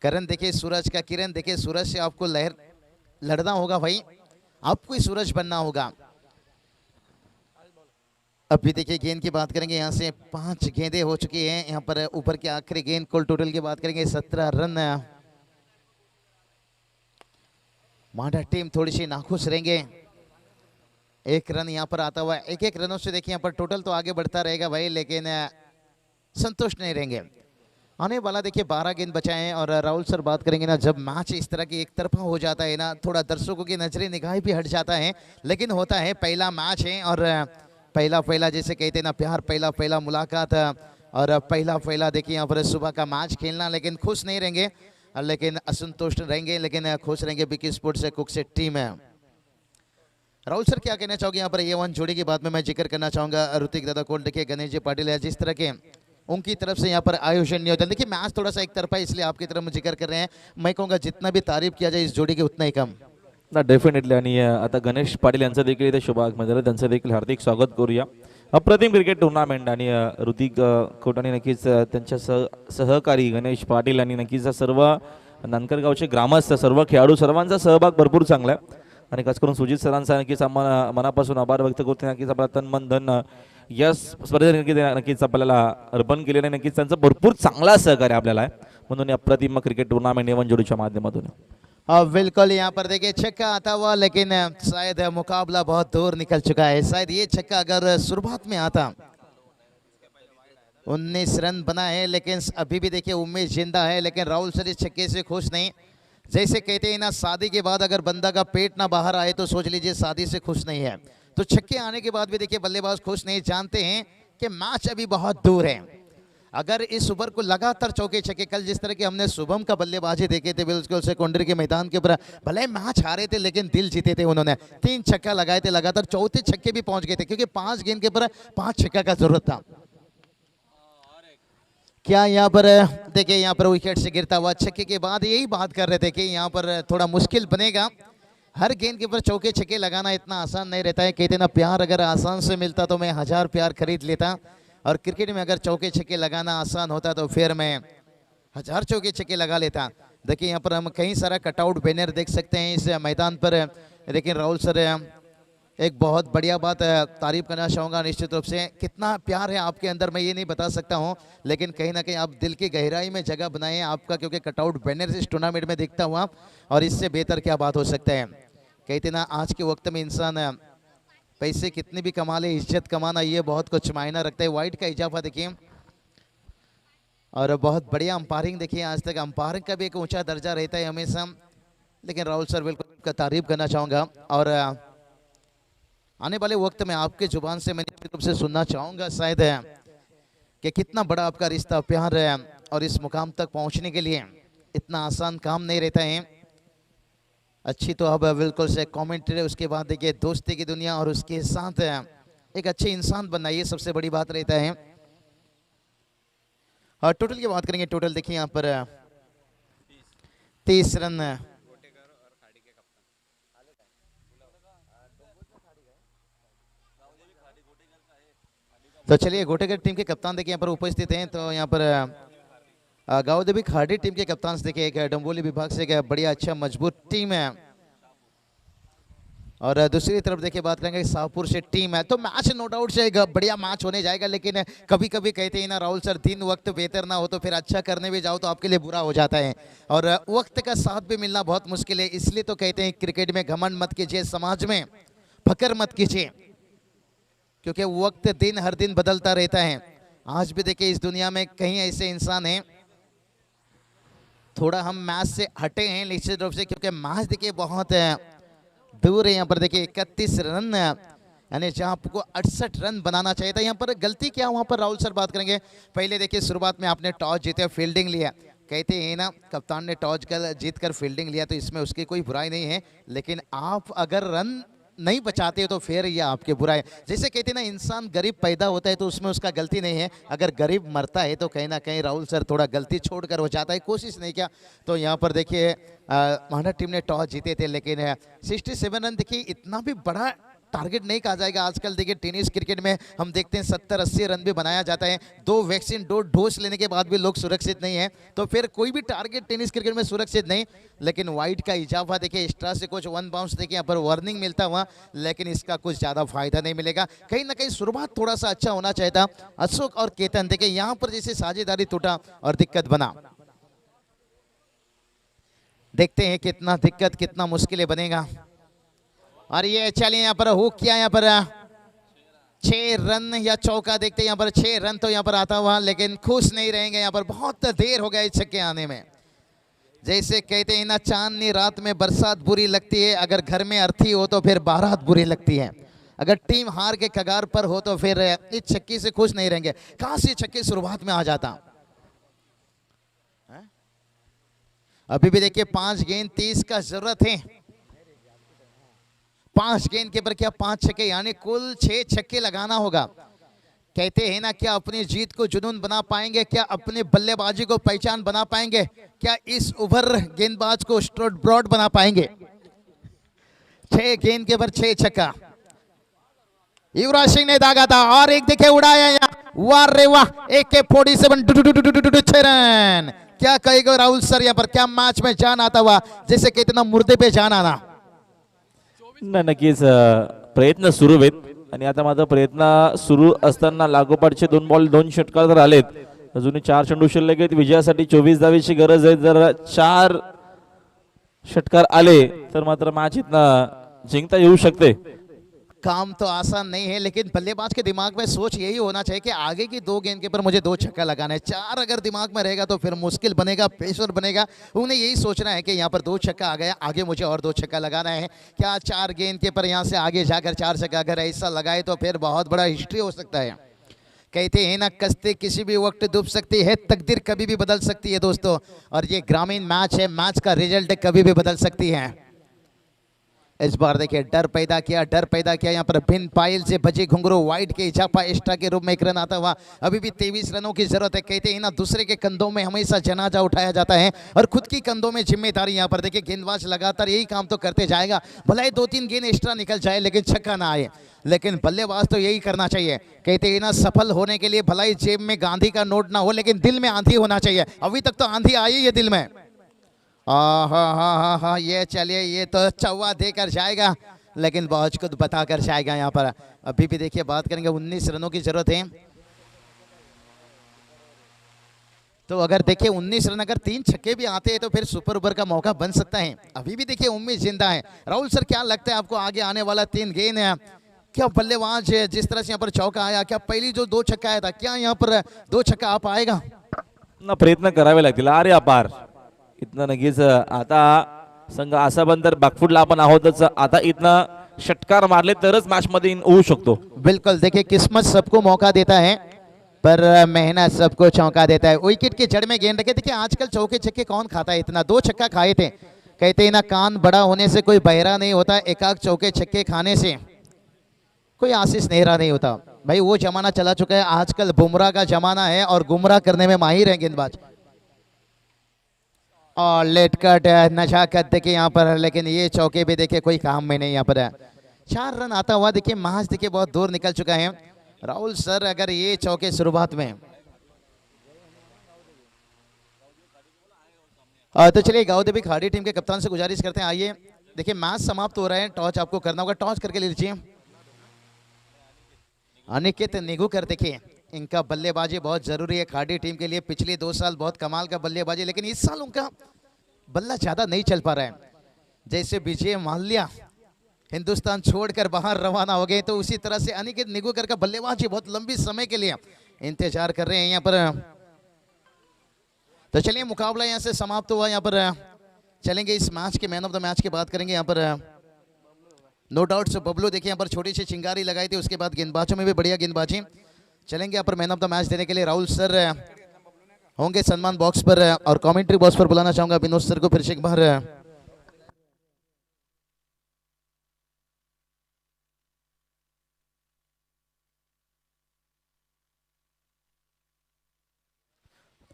करण देखिए सूरज का किरण, देखिए सूरज से आपको लड़ना होगा भाई, आपको ही सूरज बनना होगा। अभी देखिए गेंद की बात करेंगे, यहाँ से 5 गेंदें हो चुकी हैं। यहाँ पर ऊपर की आखिरी गेंद कुल टोटल की बात करेंगे 17 रन। मांडा टीम थोड़ी सी नाखुश रहेंगे। एक रन यहाँ पर आता हुआ, एक एक रनों से देखिए यहाँ पर टोटल तो आगे बढ़ता रहेगा भाई, लेकिन संतुष्ट नहीं रहेंगे। आने वाला देखिए 12 गेंद बचाए हैं। और राहुल सर बात करेंगे ना, जब मैच इस तरह की एक तरफा हो जाता है ना, थोड़ा दर्शकों की नजरें निगाह भी हट जाता है, लेकिन होता है पहला मैच है, और पहला जैसे कहते हैं ना प्यार, पहला मुलाकात, और पहला देखिए यहाँ पर सुबह का मैच खेलना। लेकिन खुश नहीं रहेंगे, लेकिन असंतुष्ट रहेंगे, लेकिन खुश रहेंगे विकी स्पोर्ट्स से कुक्से टीम है। राहुल सर क्या कहना चाहोगे यहाँ पर ये वन जोड़ी की बात में मैं जिक्र करना चाहूंगा ऋतिक दादा कोल देखिए गणेश जी पाटिल है जिस तरह के उनकी तरफ से यहाँ पर आयोजन नहीं होता देखिए मैच थोड़ा सा एक तरफा है इसलिए आपकी तरफ जिक्र कर रहे हैं मैं कहूँगा जितना भी तारीफ किया जाए इस जोड़ी के उतना ही कम ना डेफिनेटली आणि आता गणेश पाटील यांचं देखील इथे शुभागमन झालं त्यांचं देखील हार्दिक स्वागत करूया अप्रतिम क्रिकेट टुर्नामेंट आणि ऋतिक कोटाने नक्कीच त्यांच्या सहकारी गणेश पाटील आणि नक्कीच सर्व नानकरगावचे ग्रामस्थ सर्व खेळाडू सर्वांचा सहभाग भरपूर चांगला आहे आणि खास करून सुजित सरांचा नक्कीच मनापासून आभार व्यक्त करतो नक्कीच आपला तन मन धन या स्पर्धेत नक्कीच आपल्याला अर्पण केलेलं आहे नक्कीच त्यांचं भरपूर चांगला सहकार्य आपल्याला आहे म्हणून अप्रतिम क्रिकेट टुर्नामेंट एवन जोडीच्या माध्यमातून बिल्कुल यहाँ पर देखिए छक्का आता हुआ लेकिन शायद मुकाबला बहुत दूर निकल चुका है शायद ये छक्का अगर शुरुआत में आता 19 रन बना है लेकिन अभी भी देखिए उम्मीद जिंदा है लेकिन राहुल सर इस छक्के से खुश नहीं जैसे कहते हैं ना शादी के बाद अगर बंदा का पेट ना बाहर आए तो सोच लीजिए शादी से खुश नहीं है तो छक्के आने के बाद भी देखिए बल्लेबाज खुश नहीं जानते हैं कि मैच अभी बहुत दूर है अगर इस ओवर को लगातार चौके छक्के कल जिस तरह के हमने शुभम का बल्लेबाजी देखे थे बिल्कुल सेकेंडरी के मैदान के ऊपर भले मैच हारे थे लेकिन दिल जीते थे उन्होंने 3 छक्का लगाए थे लगातार चौथे छक्के भी पहुंच गए थे क्योंकि 5 गेंद के ऊपर 5 छक्का का जरूरत था क्या यहाँ पर देखिए यहाँ पर विकेट से गिरता हुआ छक्के के बाद यही बात कर रहे थे कि यहाँ पर थोड़ा मुश्किल बनेगा हर गेंद के ऊपर चौके छक्के लगाना इतना आसान नहीं रहता है कहते ना प्यार अगर आसान से मिलता तो मैं 1000 प्यार खरीद लेता और क्रिकेट में अगर चौके छक्के लगाना आसान होता तो फिर मैं 1000 चौके छक्के लगा लेता देखिए यहाँ पर हम कई सारा कटआउट बैनर देख सकते हैं इस मैदान पर लेकिन राहुल सर एक बहुत बढ़िया बात तारीफ करना चाहूँगा निश्चित रूप से कितना प्यार है आपके अंदर मैं ये नहीं बता सकता हूँ लेकिन कहीं ना कहीं आप दिल की गहराई में जगह बनाए हैं आपका क्योंकि कटआउट बैनर इस टूर्नामेंट में दिखता हुआ और इससे बेहतर क्या बात हो सकता है कहते ना आज के वक्त में इंसान पैसे कितने भी कमा ले इज्जत कमाना ये बहुत कुछ मायना रखता है वाइट का इजाफा देखिए और बहुत बढ़िया अंपायरिंग देखिए आज तक अंपायरिंग का भी एक ऊंचा दर्जा रहता है हमेशा लेकिन राहुल सर बिल्कुल का तारीफ करना चाहूँगा और आने वाले वक्त में आपके जुबान से मैं निश्चित रूप से सुनना चाहूँगा शायद कि कितना बड़ा आपका रिश्ता प्यार है और इस मुकाम तक पहुँचने के लिए इतना आसान काम नहीं रहता है अच्छी तो अब बिल्कुल से कमेंट्री उसके बाद देखिए दोस्ती की दुनिया और उसके साथ एक अच्छे इंसान बनना ये सबसे बड़ी बात रहता है और टोटल की बात करेंगे टोटल देखिए यहाँ पर 30 रन तो चलिए गोटेकर टीम के कप्तान देखिए यहाँ पर उपस्थित हैं तो यहाँ पर गांवदेवी खाड़ी टीम के कप्तान देखिए एक डंबोली विभाग से एक बढ़िया अच्छा मजबूत टीम है और दूसरी तरफ देखिए बात करेंगे शाहपुर से टीम है तो मैच नो डाउट से एक बढ़िया मैच होने जाएगा लेकिन कभी कभी कहते हैं ना राहुल सर दिन वक्त बेहतर ना हो तो फिर अच्छा करने भी जाओ तो आपके लिए बुरा हो जाता है और वक्त का साथ भी मिलना बहुत मुश्किल है इसलिए तो कहते हैं क्रिकेट में घमंड मत कीजिए समाज में फकर मत कीजिए क्योंकि वक्त दिन हर दिन बदलता रहता है आज भी देखिए इस दुनिया में कई ऐसे इंसान हैं थोड़ा हम मैच से हटे हैं निश्चित रूप से क्योंकि मैच देखिए बहुत दूर है यहाँ पर देखिए 31 रन यानी जहाँ आपको 68 रन बनाना चाहिए था यहाँ पर गलती क्या वहाँ पर राहुल सर बात करेंगे पहले देखिए शुरुआत में आपने टॉस जीते फील्डिंग लिया कहते हैं ना कप्तान ने टॉस जीत कर फील्डिंग लिया तो इसमें उसकी कोई बुराई नहीं है लेकिन आप अगर रन नहीं बचाते हो तो फिर ये आपके बुरा है जैसे कहते हैं ना इंसान गरीब पैदा होता है तो उसमें उसका गलती नहीं है अगर गरीब मरता है तो कहीं ना कहीं राहुल सर थोड़ा गलती छोड़कर हो जाता है कोशिश नहीं किया तो यहाँ पर देखिए महाराष्ट्र टीम ने टॉस जीते थे लेकिन 67 रन देखिए इतना भी बड़ा टारगेट नहीं कहा जाएगा आजकल देखिए टेनिस क्रिकेट में हम देखते हैं 70-80 रन भी बनाया जाता है 2 वैक्सीन 2 डोज लेने के बाद भी लोग सुरक्षित नहीं है तो फिर कोई भी टारगेट टेनिस क्रिकेट में सुरक्षित नहीं लेकिन वाइट का इजाफा देखिए एक्स्ट्रा से कुछ 1 बाउंस देखिए यहाँ पर वार्निंग मिलता हुआ लेकिन इसका कुछ ज़्यादा फायदा नहीं मिलेगा कहीं ना कहीं शुरुआत थोड़ा सा अच्छा होना चाहिए था अशोक और केतन देखिए यहाँ पर जैसे साझेदारी टूटा और दिक्कत बना देखते हैं कितना दिक्कत कितना मुश्किलें बनेगा और ये चलिए यहाँ पर हुक किया यहाँ पर 6 रन या चौका देखते हैं यहाँ पर 6 रन तो यहाँ पर आता हुआ लेकिन खुश नहीं रहेंगे यहाँ पर बहुत देर हो गया इस छक्के आने में जैसे कहते हैं ना चांदनी रात में बरसात बुरी लगती है अगर घर में अर्थी हो तो फिर बारात बुरी लगती है अगर टीम हार के कगार पर हो तो फिर इस छक्के से खुश नहीं रहेंगे काश ये छक्के शुरुआत में आ जाता अभी भी देखिए 5 गेंद 30 का जरूरत है 5 गेंद के पर क्या 5 छक्के, यानी कुल 6 छक्के लगाना होगा। कहते हैं ना, क्या अपनी जीत को जुनून बना पाएंगे, क्या अपने बल्लेबाजी को पहचान बना पाएंगे, क्या इस ओवर गेंदबाज को स्ट्रोट ब्रॉड बना पाएंगे। 6 गेंद के पर 6 छक्का। युवराज सिंह ने दागा था और एक देखे उड़ाया यहाँ, वाह रे वाह, AK-47 6 रन। क्या कहेगा राहुल सर यहाँ पर, क्या मैच में जान आता हुआ, जैसे कहते ना मुर्दे पे जान आना। नाही, नक्कीच प्रयत्न सुरू आहेत आणि आता माझा प्रयत्न सुरू असताना लागोपाठचे 2 बॉल 2 षटकार जर आलेत, अजूनही 4 चेंडू शिल्लक आहेत, विजयासाठी 24 धावेची गरज आहे। जर 4 षटकार आले तर मात्र मॅच इथनं जिंकता येऊ शकते। काम तो आसान नहीं है, लेकिन बल्लेबाज के दिमाग में सोच यही होना चाहिए कि आगे की 2 गेंद के पर मुझे 2 छक्का लगाना है। 4 अगर दिमाग में रहेगा तो फिर मुश्किल बनेगा, प्रेशर बनेगा। उन्हें यही सोचना है कि यहाँ पर 2 छक्का आ गया, आगे मुझे और 2 छक्का लगाना है। क्या 4 गेंद के पर यहाँ से आगे जाकर 4 छक्का अगर ऐसा लगाए तो फिर बहुत बड़ा हिस्ट्री हो सकता है। कहते हैं ना, कश्ती किसी भी वक्त डूब सकती है, तकदीर कभी भी बदल सकती है दोस्तों। और ये ग्रामीण मैच है, मैच का रिजल्ट कभी भी बदल सकती है। इस बार देखिए डर पैदा किया यहाँ पर भिन्न पायल से बचे घुंघरू वाइट के इजाफा एक्स्ट्रा के रूप में 1 रन आता हुआ। अभी भी 23 रनों की जरूरत है। कहते हैं ना, दूसरे के कंधों में हमेशा जनाजा उठाया जाता है और खुद की कंधों में जिम्मेदारी। यहाँ पर देखिए गेंदबाज लगातार यही काम तो करते जाएगा, भले ही 2-3 गेंद एक्स्ट्रा निकल जाए लेकिन छक्का ना आए, लेकिन बल्लेबाज तो यही करना चाहिए। कहते हैं ना, सफल होने के लिए भलाई जेब में गांधी का नोट ना हो, लेकिन दिल में आंधी होना चाहिए। अभी तक तो आंधी आई है दिल में। हाँ, ये चलिए, ये तो चौवा देकर जाएगा, लेकिन बहुत कुछ बताकर जाएगा यहाँ पर। अभी भी देखिए बात करेंगे, 19 रनों की जरूरत है। तो अगर देखिए 19 रन अगर 3 छक्के भी आते हैं तो फिर सुपर ओवर का मौका बन सकता है। अभी भी देखिए उम्मीद जिंदा है। राहुल सर, क्या लगता है आपको आगे आने वाला 3 गेंद है, क्या बल्लेबाज जिस तरह से यहाँ पर चौका आया, क्या पहली जो 2 छक्का आया था, क्या यहाँ पर 2 छक्का आ पाएगा? ना प्रयत्न करावे लागतील। अरे अपार, इथनं नक्कीच आता संघ असा पण तर बॅकफुटला आपण आहोतच, आता इथनं षटकार मारले तरच मॅच मध्ये होऊ शकतो। बिल्कुल, देखिए किस्मत सबको मौका देता है पर मेहनत सबको चौंका देता है। विकेट के जड़ में गेंद रखे। देखिए आजकल चौके छक्के कौन खाता है इतना, 2 छक्का खाए थे। कहते हैं ना, कान बड़ा होने से कोई बहरा नहीं होता, एकाक चौके छक्के खाने से कोई आशीष नेहरा नहीं होता। भाई वो जमाना चला चुका है, आजकल बुमराह का जमाना है और गुमराह करने में माहिर है गेंदबाज। और लेट कट नजाकत देखिए यहाँ पर, लेकिन ये चौके भी देखिए कोई काम में नहीं। यहाँ पर 4 रन आता हुआ देखिए, महाज देखिए बहुत दूर निकल चुका है। राहुल सर, अगर ये चौके शुरुआत में तो चलिए गांव देवी खाड़ी टीम के कप्तान से गुजारिश करते हैं, आइए देखिए मैच समाप्त हो रहा है, टॉस आपको करना होगा, टॉस करके ले लीजिए। अनिकेत निगुकर देखिए, इनका बल्लेबाजी बहुत जरूरी है खाड़ी टीम के लिए। पिछले 2 साल बहुत कमाल का बल्लेबाजी, लेकिन इस साल उनका बल्ला ज्यादा नहीं चल पा रहा है। जैसे विजय माल्या हिंदुस्तान छोड़कर बाहर रवाना हो गए, तो उसी तरह से अनिकेत निगुकर का बल्लेबाजी बहुत लंबी समय के लिए इंतजार कर रहे हैं यहाँ पर। तो चलिए मुकाबला यहाँ से समाप्त हुआ। यहाँ पर चलेंगे इस मैच के मैन ऑफ द मैच की बात करेंगे। यहाँ पर नो डाउट से बबलू देखिए यहाँ पर छोटी सी चिंगारी लगाई थी, उसके बाद गेंदबाजों में भी बढ़िया गेंदबाजी। चलेंगे यहाँ पर मैन ऑफ द मैच देने के लिए राहुल सर होंगे सम्मान बॉक्स पर, और कमेंट्री बॉक्स पर बुलाना चाहूंगा विनोद सर को फिर से एक बार।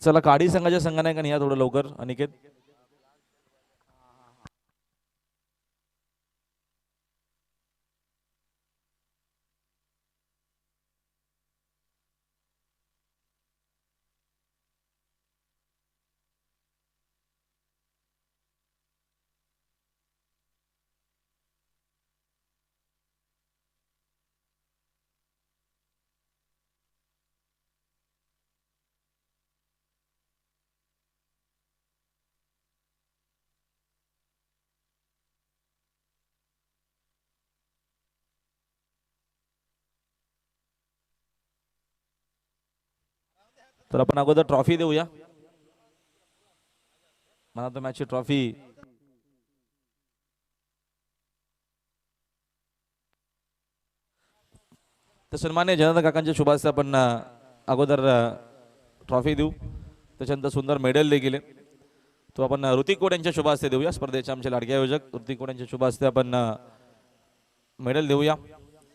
चला काडी संघाच्या संघनायकांनी या थोडं लवकर अनिकेत। तर आपण अगोदर ट्रॉफी देऊया, मॅन ऑफ द मॅचची ट्रॉफी तर सन्मान्य जनार्दन काकांच्या शुभ हस्ते आपण अगोदर ट्रॉफी देऊ, त्याच्यानंतर सुंदर मेडल देखील आहे तो आपण ऋतिक कोड यांच्या शुभ हस्ते देऊया। स्पर्धेचे आमचे लाडके आयोजक ऋतिक कोड यांच्या शुभ हस्ते आपण मेडल देऊया.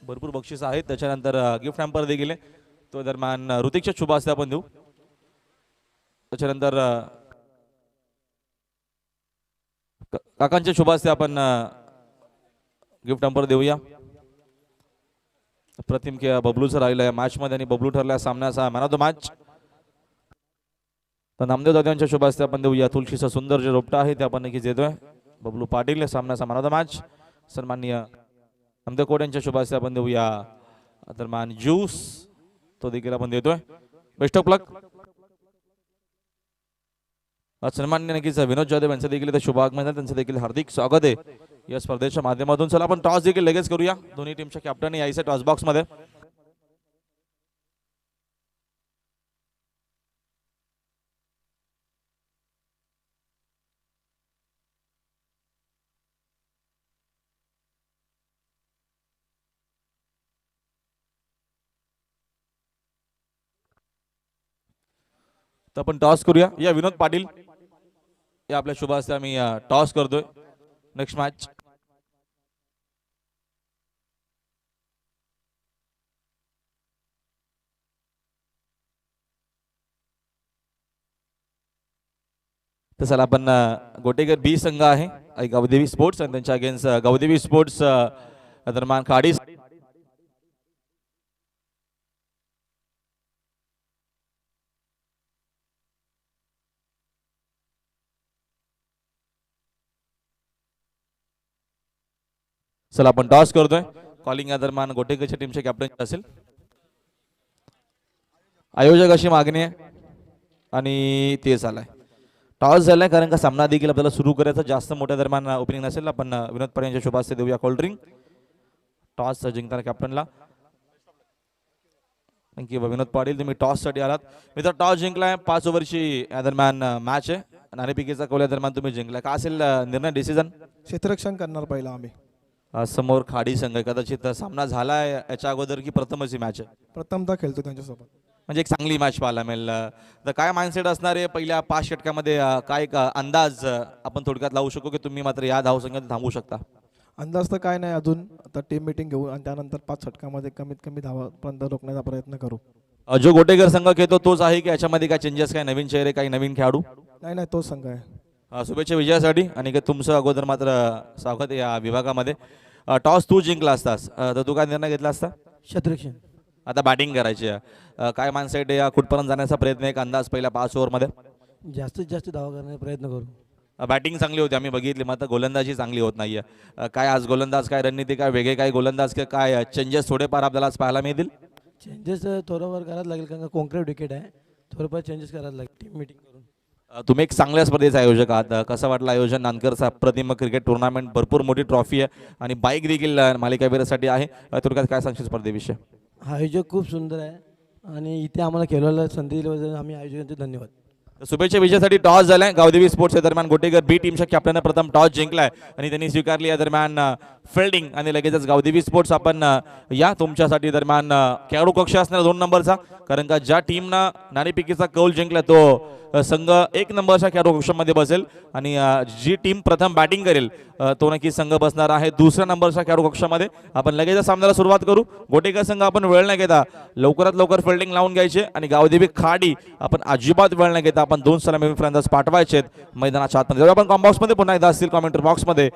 भरपूर बक्षीस आहेत. त्याच्यानंतर गिफ्ट हॅम्पर देखील आहे. तो दरम्यान ऋतिकच्या शुभ हस्ते आपण देऊ. त्याच्यानंतर काकांच्या शुभ हस्ते आपण गिफ्ट हॅम्पर देऊया. प्रतिम के बबलू सर राहिला मॅच मध्ये आणि बबलू ठरला सामन्याचा मॅन ऑफ द मॅच. तर नामदेव दादांच्या शुभ हस्ते आपण देऊया. तुलशीचं सुंदर जे रोपटा आहे ते आपण नक्कीच देतोय. बबलू पाटील सामन्याचा मॅन ऑफ द मॅच. सन्माननीय नामदेव कोट यांच्या शुभ हस्ते आपण देऊया तर मान ज्यूस तो देखील आपण देतोय. Best of luck. सन्माननीय नक्कीच विनोद जाधव यांचं देखील शुभ आगमन आहे. त्यांचं देखील हार्दिक स्वागत आहे या स्पर्धेच्या माध्यमातून. चला आपण टॉस देखील लगेच करूया. दोन्ही टीमच्या कॅप्टन यायचं टॉस बॉक्स मध्ये. तर आपण टॉस करूया. या विनोद पाटील या आपल्या शुभ हस्ते आम्ही टॉस करतोय. नेक्स्ट मॅच तर चला आपण गोटेकर बी संघ आहे गावदेवी स्पोर्ट्स आणि त्यांच्या अगेन्स्ट गावदेवी स्पोर्ट्स दरम्यान खाडी. चला आपण टॉस करतोय. कॉलिंग या दरम्यान गोटेकरच्या टीमचे कॅप्टन असेल. आयोजक अशी मागणी आहे आणि ते झालाय. टॉस झालाय कारण का सामना देखील आपल्याला सुरू करायचा. जास्त मोठ्या दरम्यान ओपनिंग नसेल. आपण विनोद पाटील यांच्या शुभ हस्ते देऊया कोल्ड्रिंक. टॉस जिंकताना कॅप्टनला थँक्यू. विनोद पाटील तुम्ही टॉस साठी आलात. मी तर टॉस जिंकलाय. 5 ओव्हरची या दरम्यान मॅच आहे. नाणेफेकीचा कौल या दरम्यान तुम्ही जिंकलाय. का असेल निर्णय डिसिजन? क्षेत्ररक्षण करणार पहिला आम्ही. समोर खाडी संघ कदाचित सामना झालाय याच्या अगोदर की प्रथमच मॅच आहे? प्रथमता खेळतो त्यांच्यासोबत. म्हणजे एक चांगली मॅच पाहायला मिळेल. तर काय माइंडसेट असणार आहे पहिल्या 5 षटकामध्ये? काय एक अंदाज आपण थोडक्यात लावू शकू की तुम्ही मात्र या धावसंख्येत थांबू शकता? अंदाज तर काय नाही अजून. आता टीम मीटिंग घेऊ आणि त्यानंतर 5 षटकामध्ये कमीत कमी धावापर्यंत रोखण्याचा प्रयत्न करू. जो गोटेकर संघ खेळतो तोच आहे की याच्यामध्ये काय चेंजेस, काय नवीन चेहरे, काही नवीन खेळाडू? नाही नाही तोच संघ आहे. शुभेच्छा विजयासाठी आणि तुमचं अगोदर मात्र स्वागत आहे या विभागामध्ये. टॉस तू जिंकला असतास तर तू काय निर्णय घेतला असता? क्षेत्ररक्षण. आता बॅटिंग करायची आहे. काय माइंडसेट आहे? कुठपर्यंत जाण्याचा प्रयत्न, एक अंदाज पहिल्या 5 ओव्हरमध्ये? जास्तीत जास्त धावा करण्याचा प्रयत्न करू. बॅटिंग चांगली होती आम्ही बघितली, मात्र गोलंदाजी चांगली होत नाहीये. काय आज गोलंदाज, काय रणनीती, काय वेगळे काय गोलंदाज, काय चेंजेस थोडेफार आपल्याला आज पाहायला मिळतील? चेंजेस थोडंफार करायला लागेल कारण का कॉन्क्रीट विकेट आहे. थोडंफार चेंजेस करायला लागेल टीम मीटिंग करून. तुम्ही एक चांगल्या स्पर्धेचा आयोजक आहात. कसं वाटलं आयोजन? नानकरचा अप्रतिम क्रिकेट टुर्नामेंट, भरपूर मोठी ट्रॉफी आहे आणि बाईक देखील मालिकावीरासाठी आहे. थोडक्यात काय सांगशील स्पर्धेविषयी? आयोजक खूप सुंदर आहे आणि इथे आम्हाला खेळवायला संधी दिल्याबद्दल आम्ही आयोजकांचे धन्यवाद. शुभेच्छा विजयासाठी. टॉस झालाय गावदेवी स्पोर्ट्स दरम्यान. गोटेकर बी टीमच्या कॅप्टनने प्रथम टॉस जिंकलाय आणि त्यांनी स्वीकारली या दरम्यान फिल्डिंग आणि लगेचच गावदेवी स्पोर्ट्स आपण या तुमच्यासाठी दरम्यान खेळाडू कक्ष असणार 2 नंबरचा. कारण का ज्या टीमनं नाणेफेकीचा कौल जिंकला तो संघ 1 नंबरच्या खेळाडू कक्षामध्ये बसेल आणि जी टीम प्रथम बॅटिंग करेल तो नक्की संघ बसणार आहे 2ऱ्या नंबरच्या खेळाडू कक्षामध्ये. आपण लगेच सामन्याला सुरुवात करू. गोटेकर संघ आपण वेळ न घेता लवकरात लवकर फिल्डिंग लावून घ्यायचे आणि गावदेवी खाडी आपण अजिबात वेळ न घेता आपण 2 सलामी फलंदाज पाठवायचे मैदानाच्या आतमध्ये. आपण कॉम्बॉक्स मध्ये पुन्हा एकदा असतील कॉमेंट्री बॉक्स मध्ये.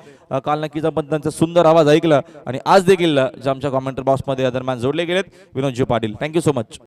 काल नक्कीच आपण त्यांचा सुंदर आवाज ऐकला आणि आज देखील जे आमच्या कॉमेंट्री बॉक्स मध्ये दरम्यान जोडले गेलेत Vinodji Patil. Thank you so much.